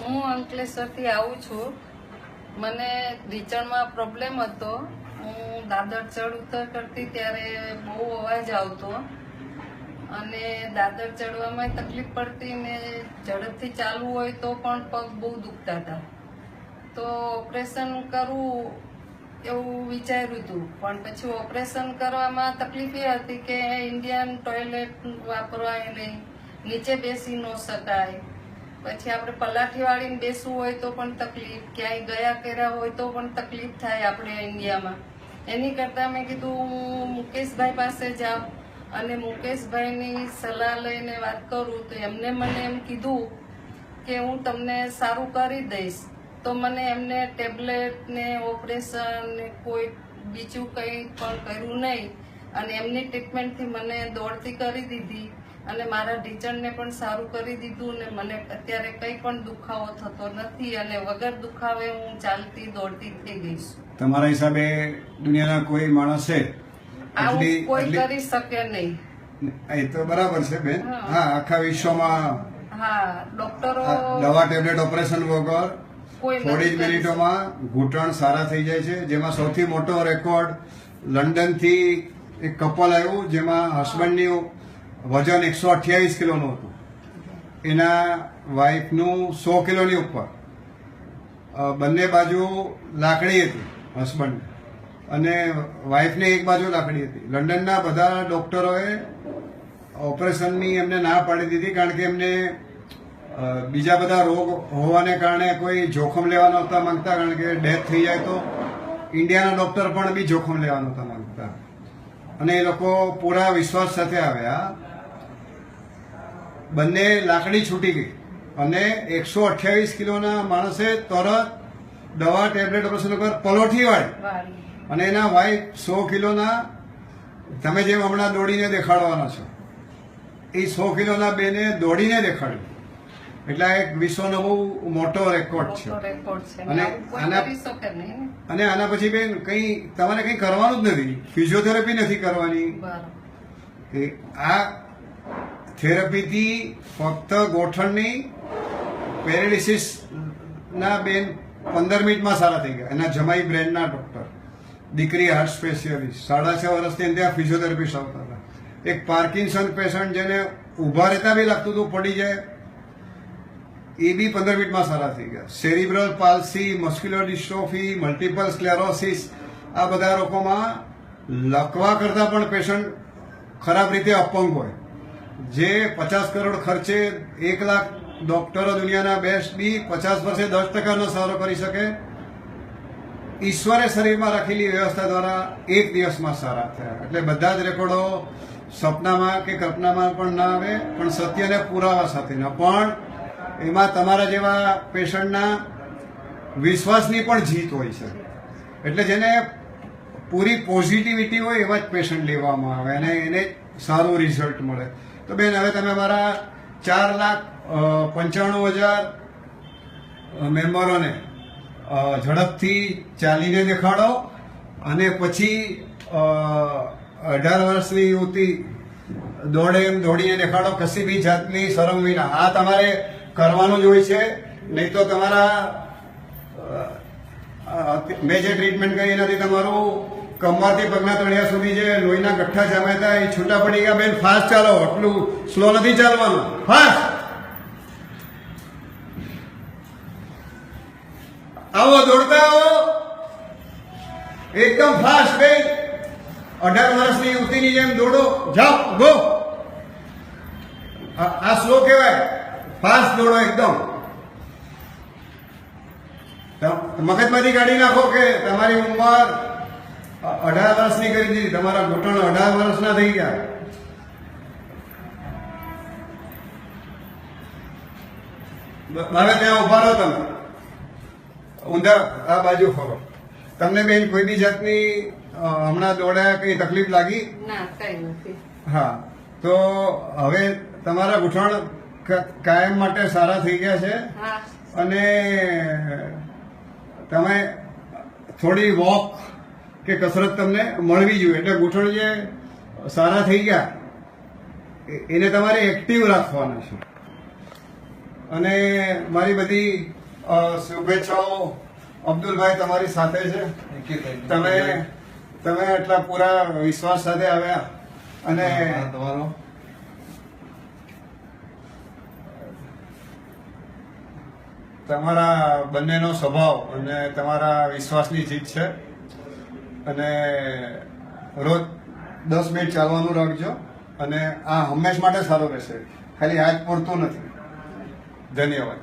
હું અંકલેશ્વરથી આવું છું. મને ઢીંચણમાં પ્રોબ્લેમ હતો. હું દાદર ચડ ઉતર કરતી ત્યારે બહુ અવાજ આવતો અને દાદર ચડવામાં તકલીફ પડતી ને ઝડપથી ચાલવું હોય તો પણ પગ બહુ દુખતા હતા. તો ઓપરેશન કરવું એવું વિચાર્યું હતું, પણ પછી ઓપરેશન કરવામાં તકલીફ એ હતી કે ઇન્ડિયન ટોયલેટ વાપરવાય નહીં, નીચે બેસી ન શકાય. પછી આપણે પલાઠી વાળીને બેસવું હોય તો પણ તકલીફ, ક્યાંય ગયા કર્યા હોય તો પણ તકલીફ થાય આપણે ઇન્ડિયામાં. એની કરતાં મેં કીધું હું મુકેશભાઈ પાસે જાઉં અને મુકેશભાઈની સલાહ લઈને વાત કરું. તો એમને મને એમ કીધું કે હું તમને સારું કરી દઈશ. તો મને એમને ટેબ્લેટ ને ઓપરેશન ને કોઈ બીજું કંઈ પણ કર્યું નહીં અને એમની ટ્રીટમેન્ટથી મને દોડતી કરી દીધી અને મારા ઢીંચણને પણ સારું કરી દીધું ને મને અત્યારે કંઈ પણ દુખાવો થતો નથી અને વગર દુખાવે હું ચાલતી દોડતી થઈ ગઈ છું. તમારા હિસાબે દુનિયાના કોઈ માણસે આવું કોઈ કરી શકે નહીં. એ તો બરાબર છે બેન. હા, આખા વિશ્વમાં હા, ડોક્ટરો દવા ટેબ્લેટ ઓપરેશન વગર કોઈ થોડી જ મિનિટોમાં ઘૂંટણ સારા થઈ જાય છે. જેમાં સૌથી મોટો રેકોર્ડ લંડનથી એક કપલ આવ્યું જેમાં હસબન્ડની વજન 128 કિલોનું હતું, એના વાઇફનું 100 કિલોની ઉપર. બંને બાજુ લાકડી હતી હસબન્ડ અને વાઇફને એક બાજુ લાકડી હતી. લંડનના બધા ડોક્ટરોએ ઓપરેશનની એમને ના પાડી દીધી, કારણ કે એમને બીજા બધા રોગ હોવાને કારણે કોઈ જોખમ લેવા નહોતા માંગતા, કારણ કે ડેથ થઈ જાય તો ઇન્ડિયાના ડોક્ટર પણ બી જોખમ લેવા નહોતા માંગતા. અને એ લોકો પૂરા વિશ્વાસ સાથે આવ્યા. બંને લાકડી છૂટી ગઈ અને 128 કિલોના માણસે તરત દવા ટેબ્લેટ ઓપરેશન વગર પલોઠી વાળી અને એના વાઇફ 100 કિલોના, તમે જેમ હમણાં દોડીને દેખાડવાના છો એ 100 કિલોના બેને દોડીને દેખાડ્યું. એટલે એક વિશ્વનો બહુ મોટો રેકોર્ડ છે. અને આના પછી બેન કઈ તમારે કઈ કરવાનું જ નથી, ફિઝિયોથેરાપી નથી કરવાની. આ થેરાપીથી ફક્ત ગોઠણની પેરેલિસિસ ના બેન 15 મિનિટમાં સારા થઈ ગયા. એના જમાઈ બ્રેનના ડોક્ટર, દીકરી હાર્ટ સ્પેશિયાલિસ્ટ, 6.5 વર્ષથી ત્યાં ફિઝિયોથેરાપિસ્ટ આવતા હતા. એક પાર્કિન્સન પેશન્ટ જેને ઊભા રહેતા બી લાગતું હતું પડી જાય, એ બી 15 મિનિટમાં સારા થઈ ગયા. સેરિબ્રલ palsy, muscular dystrophy, multiple sclerosis, આ બધા રોગોમાં લકવા કરતા પણ પેશન્ટ ખરાબ રીતે અપંગ હોય. જે 50 કરોડ ખર્ચે 1 લાખ ડોક્ટરો દુનિયાના બેસ્ટ બી 50 વર્ષે 10% સારો કરી શકે. ઈશ્વરે શરીરમાં રાખેલી વ્યવસ્થા દ્વારા એક દિવસમાં સારા થયા. એટલે બધા જ રેકોર્ડો સપનામાં કે કલ્પનામાં પણ ના આવે, પણ સત્યને પુરાવા સાથેના. પણ એમાં તમારા જેવા પેશન્ટના વિશ્વાસની પણ જીત હોય છે. એટલે જેને પૂરી પોઝિટિવિટી હોય એવા જ પેશન્ટ લેવામાં આવે અને એને સારું રિઝલ્ટ મળે. તો બેન, હવે તમે મારા 4,95,000 મેમ્બરોને ઝડપથી ચાલીને દેખાડો અને પછી 18 વર્ષની યુવતી દોડે એમ દોડીને દેખાડો, કશી બી જાતની શરમ વિના. આ તમારે કરવાનું જ હોય છે, નહીં તો તમારા મેં જે ટ્રીટમેન્ટ કરી એનાથી તમારું કમરથી પગના તળિયા સુધી જે લોહીના ગઠ્ઠા જામ્યા હતા એ છૂટા પડી ગયા. બેન, ફાસ્ટ ચાલો, એટલું સ્લો નથી ચાલવાનું, ફાસ્ટ આવો, દોડતા આવો, એકદમ ફાસ્ટ. બેન, 18 વર્ષની યુવતીની જેમ દોડો, જાઓ, ગો. આ સ્લો કહેવાય, ફાસ્ટ દોડો એકદમ. મગજમાંથી કાઢી નાખો કે તમારી ઉંમર 18 વર્ષની કરી દીધી, તમારા ઘૂંટણ 18 વર્ષના થઈ ગયા. હવે ત્યાં ઉભા રહો, તમે ઊંધા આ બાજુ ફરો. તમને બેન કોઈ બી જાતની હમણાં દોડ્યા કઈ તકલીફ લાગી? ના, કઈ નથી. હા, તો હવે તમારા ઘૂંટણ કાયમ માટે સારા થઈ ગયા છે અને તમે થોડી વોક કે કસરત તમને મળવી જોઈએ. એટલે ઘૂંટણ જે સારા થઈ ગયા એને તમારે એક્ટિવ રાખવાના છે. અને મારી બધી શુભેચ્છાઓ અબ્દુલભાઈ તમારી સાથે છે. તમે એટલા પૂરા વિશ્વાસ સાથે આવ્યા અને તમારો તમારા બંનેનો સ્વભાવ અને તમારા વિશ્વાસની જીત છે. અને રોજ 10 મિનિટ ચાલવાનું રાખજો અને આ હંમેશ માટે સારું રહેશે, ખાલી આજ પૂરતું નથી. ધન્યવાદ.